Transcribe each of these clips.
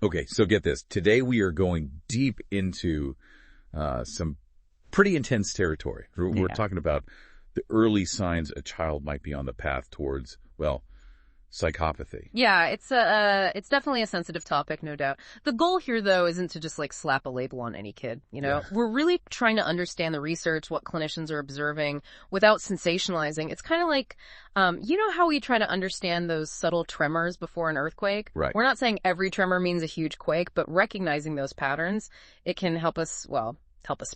Okay, so get this. Today we are going deep into some pretty intense territory. We're talking about the early signs a child might be on the path towards, well, psychopathy. Yeah, it's definitely a sensitive topic, no doubt. The goal here, though, isn't to just like slap a label on any kid, you know? Yeah. We're really trying to understand the research, what clinicians are observing, without sensationalizing. It's kind of like, you know how we try to understand those subtle tremors before an earthquake? Right. We're not saying every tremor means a huge quake, but recognizing those patterns, it can help us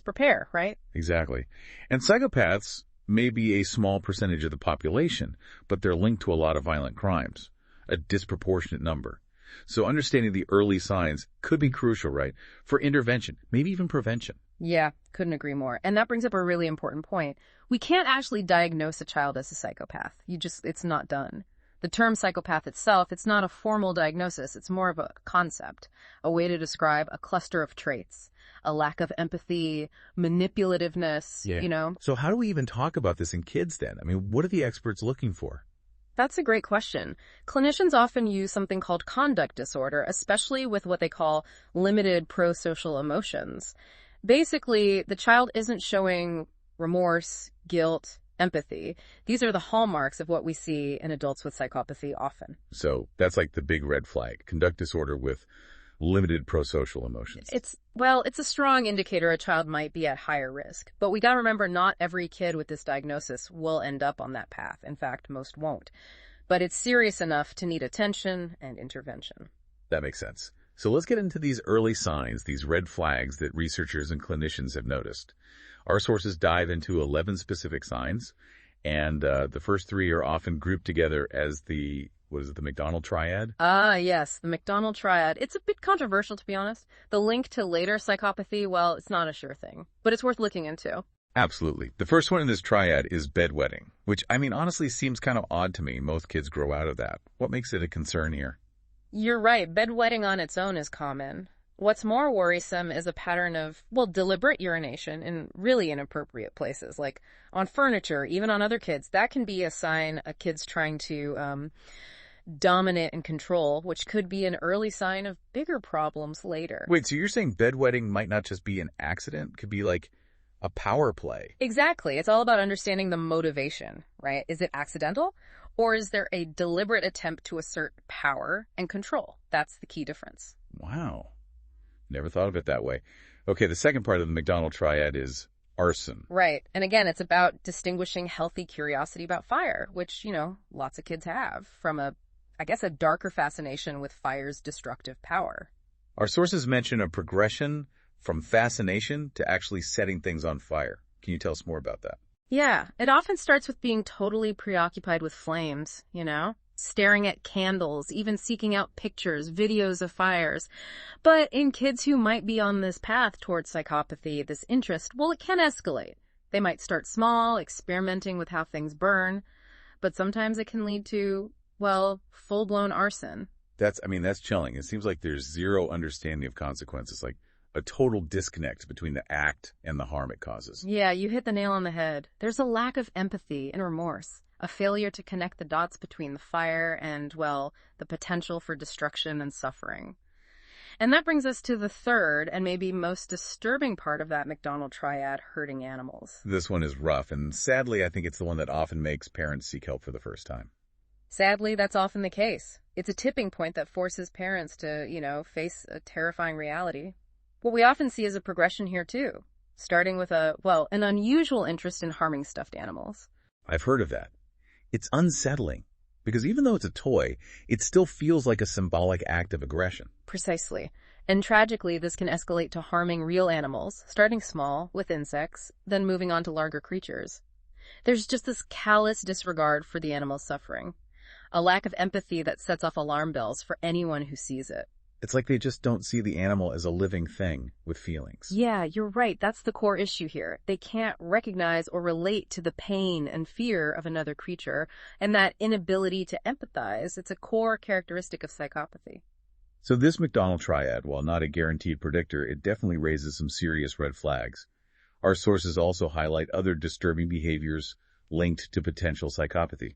prepare, right? Exactly. And psychopaths may be a small percentage of the population, but they're linked to a lot of violent crimes, a disproportionate number. So understanding the early signs could be crucial, right, for intervention, maybe even prevention. Yeah, couldn't agree more. And that brings up a really important point. We can't actually diagnose a child as a psychopath. It's not done. The term psychopath itself, it's not a formal diagnosis. It's more of a concept, a way to describe a cluster of traits, a lack of empathy, manipulativeness, you know? So how do we even talk about this in kids then? I mean, what are the experts looking for? That's a great question. Clinicians often use something called conduct disorder, especially with what they call limited prosocial emotions. Basically, the child isn't showing remorse, guilt, empathy. These are the hallmarks of what we see in adults with psychopathy often. So that's like the big red flag, conduct disorder with limited prosocial emotions. It's a strong indicator a child might be at higher risk. But we gotta remember not every kid with this diagnosis will end up on that path. In fact, most won't. But it's serious enough to need attention and intervention. That makes sense. So let's get into these early signs, these red flags that researchers and clinicians have noticed. Our sources dive into 11 specific signs, and the first 3 are often grouped together as the McDonald triad? Yes, the McDonald triad. It's a bit controversial, to be honest. The link to later psychopathy, well, it's not a sure thing, but it's worth looking into. Absolutely. The first one in this triad is bedwetting, which, I mean, honestly seems kind of odd to me. Most kids grow out of that. What makes it a concern here? You're right. Bedwetting on its own is common. What's more worrisome is a pattern of, deliberate urination in really inappropriate places, like on furniture, even on other kids. That can be a sign a kid's trying to dominate and control, which could be an early sign of bigger problems later. Wait, so you're saying bedwetting might not just be an accident? It could be like a power play. Exactly. It's all about understanding the motivation, right? Is it accidental? Or is there a deliberate attempt to assert power and control? That's the key difference. Wow. Never thought of it that way. Okay, the second part of the McDonald triad is arson. Right. And again, it's about distinguishing healthy curiosity about fire, which, lots of kids have, from a darker fascination with fire's destructive power. Our sources mention a progression from fascination to actually setting things on fire. Can you tell us more about that? Yeah, it often starts with being totally preoccupied with flames, staring at candles, even seeking out pictures, videos of fires. But in kids who might be on this path towards psychopathy, this interest, it can escalate. They might start small, experimenting with how things burn, but sometimes it can lead to, full-blown arson. That's chilling. It seems like there's zero understanding of consequences, like a total disconnect between the act and the harm it causes. Yeah, you hit the nail on the head. There's a lack of empathy and remorse, a failure to connect the dots between the fire and, the potential for destruction and suffering. And that brings us to the third and maybe most disturbing part of that McDonald triad, hurting animals. This one is rough, and sadly, I think it's the one that often makes parents seek help for the first time. Sadly, that's often the case. It's a tipping point that forces parents to, face a terrifying reality. What we often see is a progression here, too, starting with an unusual interest in harming stuffed animals. I've heard of that. It's unsettling, because even though it's a toy, it still feels like a symbolic act of aggression. Precisely. And tragically, this can escalate to harming real animals, starting small, with insects, then moving on to larger creatures. There's just this callous disregard for the animal's suffering, a lack of empathy that sets off alarm bells for anyone who sees it. It's like they just don't see the animal as a living thing with feelings. Yeah, you're right. That's the core issue here. They can't recognize or relate to the pain and fear of another creature, and that inability to empathize, it's a core characteristic of psychopathy. So this McDonald triad, while not a guaranteed predictor, it definitely raises some serious red flags. Our sources also highlight other disturbing behaviors linked to potential psychopathy.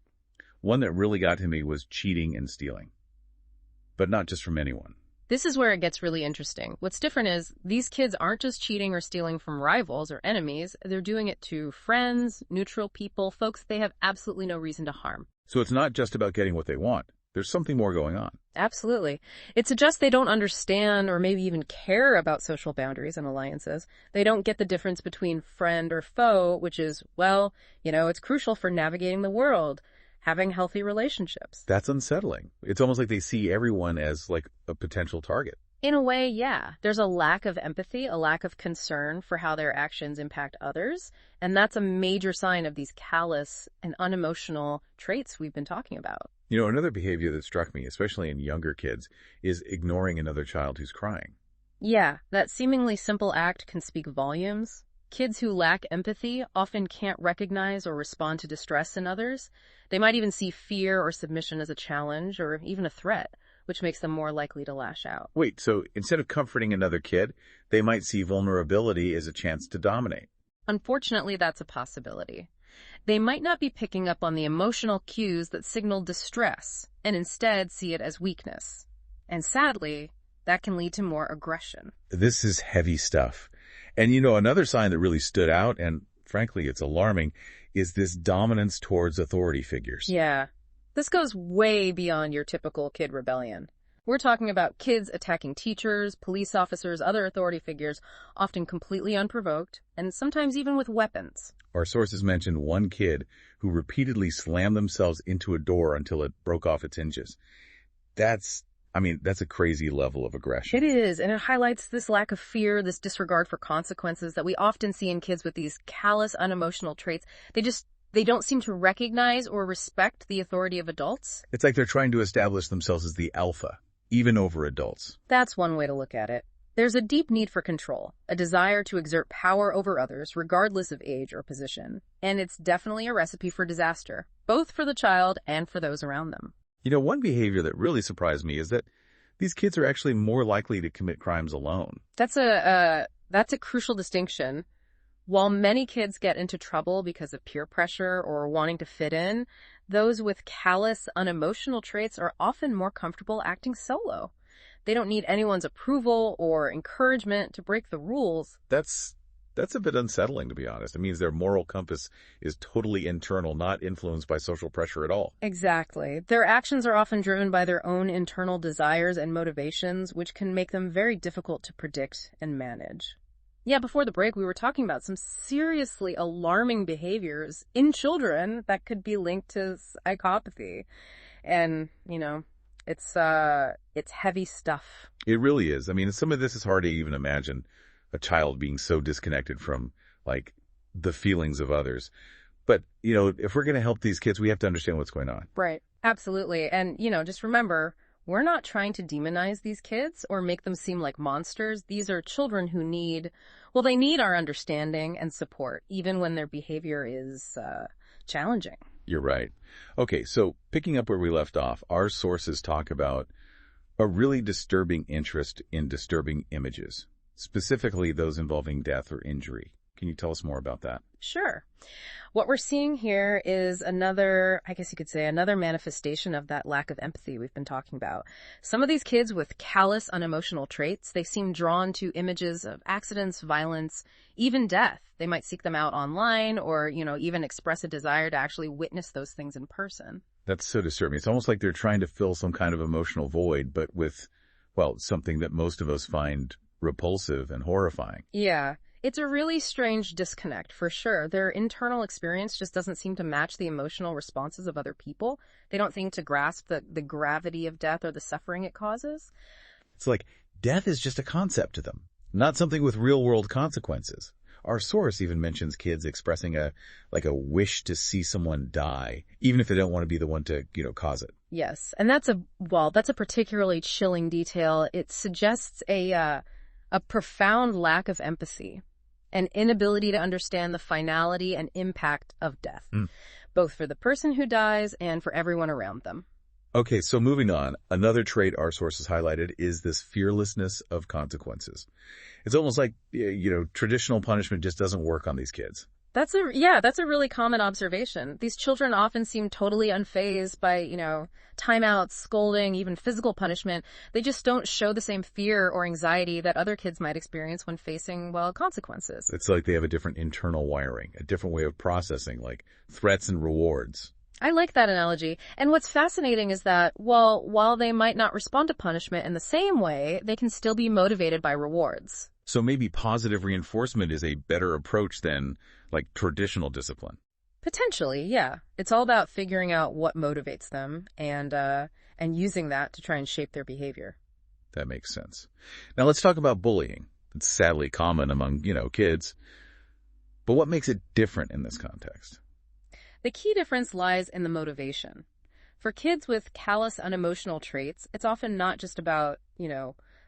One that really got to me was cheating and stealing. But not just from anyone. This is where it gets really interesting. What's different is these kids aren't just cheating or stealing from rivals or enemies. They're doing it to friends, neutral people, folks they have absolutely no reason to harm. So it's not just about getting what they want. There's something more going on. Absolutely. It suggests they don't understand or maybe even care about social boundaries and alliances. They don't get the difference between friend or foe, which is, well, it's crucial for navigating the world, having healthy relationships. That's unsettling. It's almost like they see everyone as like a potential target. In a way, yeah. There's a lack of empathy, a lack of concern for how their actions impact others, and that's a major sign of these callous and unemotional traits we've been talking about. Another behavior that struck me, especially in younger kids, is ignoring another child who's crying. Yeah, that seemingly simple act can speak volumes. Kids who lack empathy often can't recognize or respond to distress in others. They might even see fear or submission as a challenge or even a threat, which makes them more likely to lash out. Wait, so instead of comforting another kid, they might see vulnerability as a chance to dominate. Unfortunately, that's a possibility. They might not be picking up on the emotional cues that signal distress and instead see it as weakness. And sadly, that can lead to more aggression. This is heavy stuff. And another sign that really stood out, and frankly, it's alarming, is this dominance towards authority figures. Yeah. This goes way beyond your typical kid rebellion. We're talking about kids attacking teachers, police officers, other authority figures, often completely unprovoked, and sometimes even with weapons. Our sources mentioned one kid who repeatedly slammed themselves into a door until it broke off its hinges. That's a crazy level of aggression. It is, and it highlights this lack of fear, this disregard for consequences that we often see in kids with these callous, unemotional traits. They don't seem to recognize or respect the authority of adults. It's like they're trying to establish themselves as the alpha, even over adults. That's one way to look at it. There's a deep need for control, a desire to exert power over others, regardless of age or position. And it's definitely a recipe for disaster, both for the child and for those around them. One behavior that really surprised me is that these kids are actually more likely to commit crimes alone. That's a crucial distinction. While many kids get into trouble because of peer pressure or wanting to fit in, those with callous, unemotional traits are often more comfortable acting solo. They don't need anyone's approval or encouragement to break the rules. That's a bit unsettling, to be honest. It means their moral compass is totally internal, not influenced by social pressure at all. Exactly. Their actions are often driven by their own internal desires and motivations, which can make them very difficult to predict and manage. Yeah, before the break, we were talking about some seriously alarming behaviors in children that could be linked to psychopathy. And, it's heavy stuff. It really is. Some of this is hard to even imagine. A child being so disconnected from, the feelings of others. But, if we're going to help these kids, we have to understand what's going on. Right. Absolutely. And, just remember, we're not trying to demonize these kids or make them seem like monsters. These are children who need our understanding and support, even when their behavior is challenging. You're right. Okay, so picking up where we left off, our sources talk about a really disturbing interest in disturbing images, specifically those involving death or injury. Can you tell us more about that? Sure. What we're seeing here is another manifestation of that lack of empathy we've been talking about. Some of these kids with callous, unemotional traits, they seem drawn to images of accidents, violence, even death. They might seek them out online or, even express a desire to actually witness those things in person. That's so disturbing. It's almost like they're trying to fill some kind of emotional void, but with, something that most of us find repulsive and horrifying. Yeah. It's a really strange disconnect, for sure. Their internal experience just doesn't seem to match the emotional responses of other people. They don't seem to grasp the gravity of death or the suffering it causes. It's like death is just a concept to them, not something with real-world consequences. Our source even mentions kids expressing a wish to see someone die, even if they don't want to be the one to, cause it. Yes, and that's a particularly chilling detail. It suggests a profound lack of empathy. An inability to understand the finality and impact of death, both for the person who dies and for everyone around them. Okay, so moving on, another trait our sources highlighted is this fearlessness of consequences. It's almost like, traditional punishment just doesn't work on these kids. That's a really common observation. These children often seem totally unfazed by, timeouts, scolding, even physical punishment. They just don't show the same fear or anxiety that other kids might experience when facing, well, consequences. It's like they have a different internal wiring, a different way of processing, like threats and rewards. I like that analogy. And what's fascinating is that, well, while they might not respond to punishment in the same way, they can still be motivated by rewards. So maybe positive reinforcement is a better approach than, like, traditional discipline. Potentially, yeah. It's all about figuring out what motivates them and using that to try and shape their behavior. That makes sense. Now let's talk about bullying. It's sadly common among, kids. But what makes it different in this context? The key difference lies in the motivation. For kids with callous unemotional traits, it's often not just about,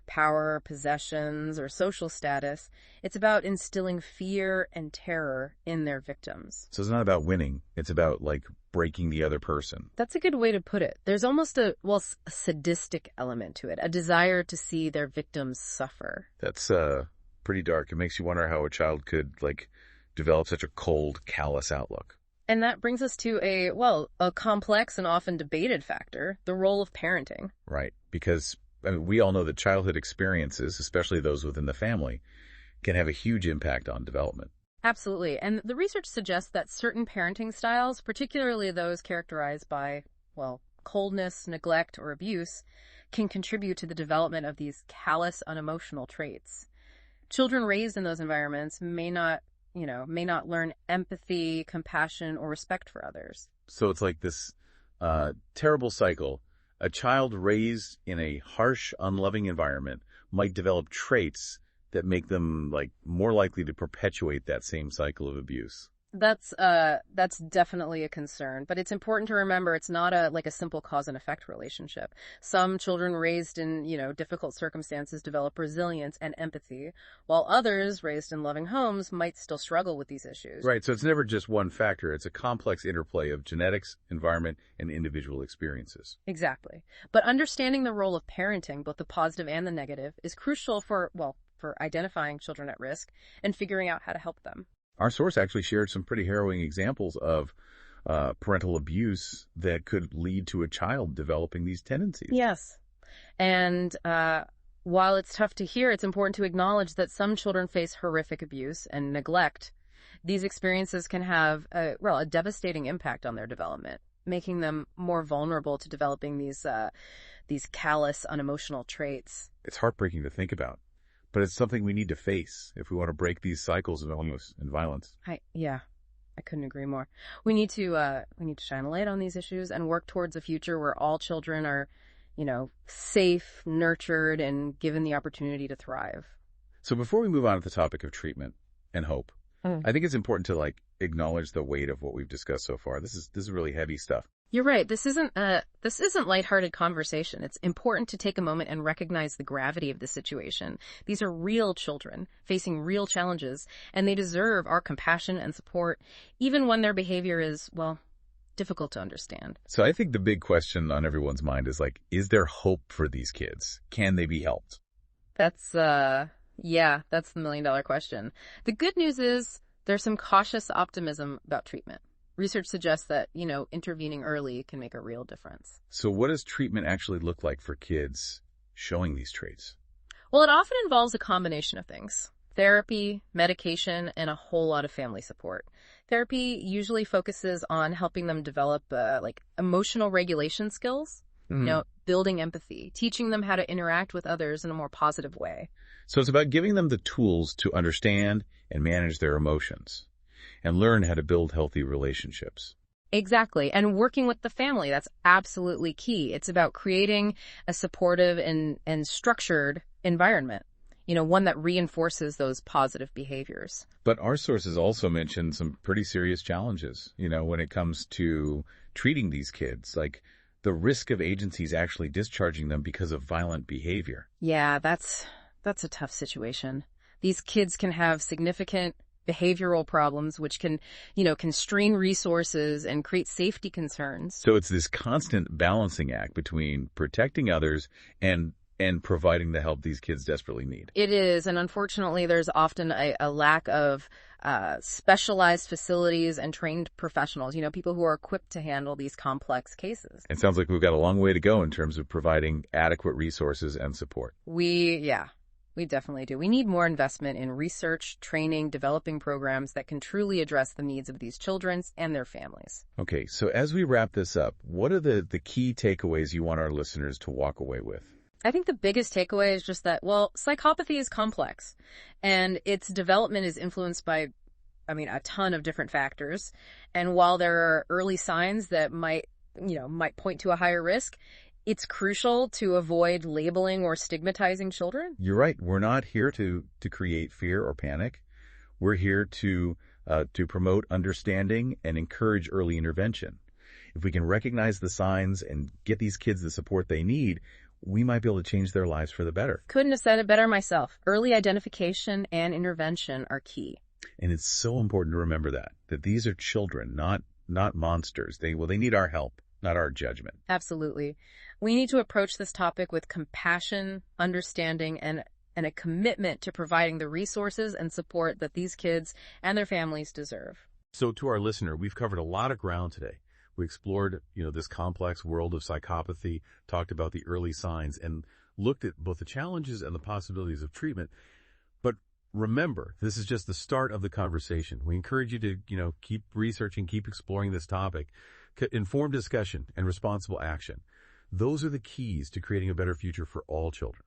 power, possessions, or social status. It's about instilling fear and terror in their victims. So it's not about winning. It's about, like, breaking the other person. That's a good way to put it. There's almost a sadistic element to it, a desire to see their victims suffer. That's pretty dark. It makes you wonder how a child could, develop such a cold, callous outlook. And that brings us to a complex and often debated factor, the role of parenting. Right, because we all know that childhood experiences, especially those within the family, can have a huge impact on development. Absolutely. And the research suggests that certain parenting styles, particularly those characterized by, coldness, neglect, or abuse, can contribute to the development of these callous, unemotional traits. Children raised in those environments may not learn empathy, compassion, or respect for others. So it's like this terrible cycle. A child raised in a harsh, unloving environment might develop traits that make them, more likely to perpetuate that same cycle of abuse. That's definitely a concern, but it's important to remember it's not a simple cause and effect relationship. Some children raised in, difficult circumstances develop resilience and empathy, while others raised in loving homes might still struggle with these issues. Right, so it's never just one factor. It's a complex interplay of genetics, environment, and individual experiences. Exactly. But understanding the role of parenting, both the positive and the negative, is crucial for identifying children at risk and figuring out how to help them. Our source actually shared some pretty harrowing examples of parental abuse that could lead to a child developing these tendencies. Yes. And while it's tough to hear, it's important to acknowledge that some children face horrific abuse and neglect. These experiences can have a devastating impact on their development, making them more vulnerable to developing these callous, unemotional traits. It's heartbreaking to think about. But it's something we need to face if we want to break these cycles of illness and violence. I couldn't agree more. We need to shine a light on these issues and work towards a future where all children are, safe, nurtured, and given the opportunity to thrive. So before we move on to the topic of treatment and hope, I think it's important to acknowledge the weight of what we've discussed so far. This is really heavy stuff. You're right. This isn't lighthearted conversation. It's important to take a moment and recognize the gravity of the situation. These are real children facing real challenges, and they deserve our compassion and support, even when their behavior is, difficult to understand. So I think the big question on everyone's mind is there hope for these kids? Can they be helped? That's the million-dollar question. The good news is there's some cautious optimism about treatment. Research suggests that, intervening early can make a real difference. So what does treatment actually look like for kids showing these traits? Well, it often involves a combination of things. Therapy, medication, and a whole lot of family support. Therapy usually focuses on helping them develop, emotional regulation skills, building empathy, teaching them how to interact with others in a more positive way. So it's about giving them the tools to understand and manage their emotions and learn how to build healthy relationships. Exactly. And working with the family, that's absolutely key. It's about creating a supportive and structured environment, one that reinforces those positive behaviors. But our sources also mentioned some pretty serious challenges, when it comes to treating these kids, like the risk of agencies actually discharging them because of violent behavior. Yeah, that's a tough situation. These kids can have significant behavioral problems, which can, constrain resources and create safety concerns. So it's this constant balancing act between protecting others and providing the help these kids desperately need. It is, and unfortunately, there's often a lack of specialized facilities and trained professionals, people who are equipped to handle these complex cases. It sounds like we've got a long way to go in terms of providing adequate resources and support. We definitely do. We need more investment in research, training, developing programs that can truly address the needs of these children and their families. Okay, so as we wrap this up, what are the key takeaways you want our listeners to walk away with? I think the biggest takeaway is just that, psychopathy is complex, and its development is influenced by, a ton of different factors. And while there are early signs that might point to a higher risk, it's crucial to avoid labeling or stigmatizing children. You're right. We're not here to create fear or panic. We're here to promote understanding and encourage early intervention. If we can recognize the signs and get these kids the support they need, we might be able to change their lives for the better. Couldn't have said it better myself. Early identification and intervention are key. And it's so important to remember that these are children, not monsters. They need our help, not our judgment. Absolutely. We need to approach this topic with compassion, understanding, and a commitment to providing the resources and support that these kids and their families deserve. So to our listener, we've covered a lot of ground today. We explored, this complex world of psychopathy, talked about the early signs, and looked at both the challenges and the possibilities of treatment. But remember, this is just the start of the conversation. We encourage you to, keep researching, keep exploring this topic. Informed discussion and responsible action. Those are the keys to creating a better future for all children.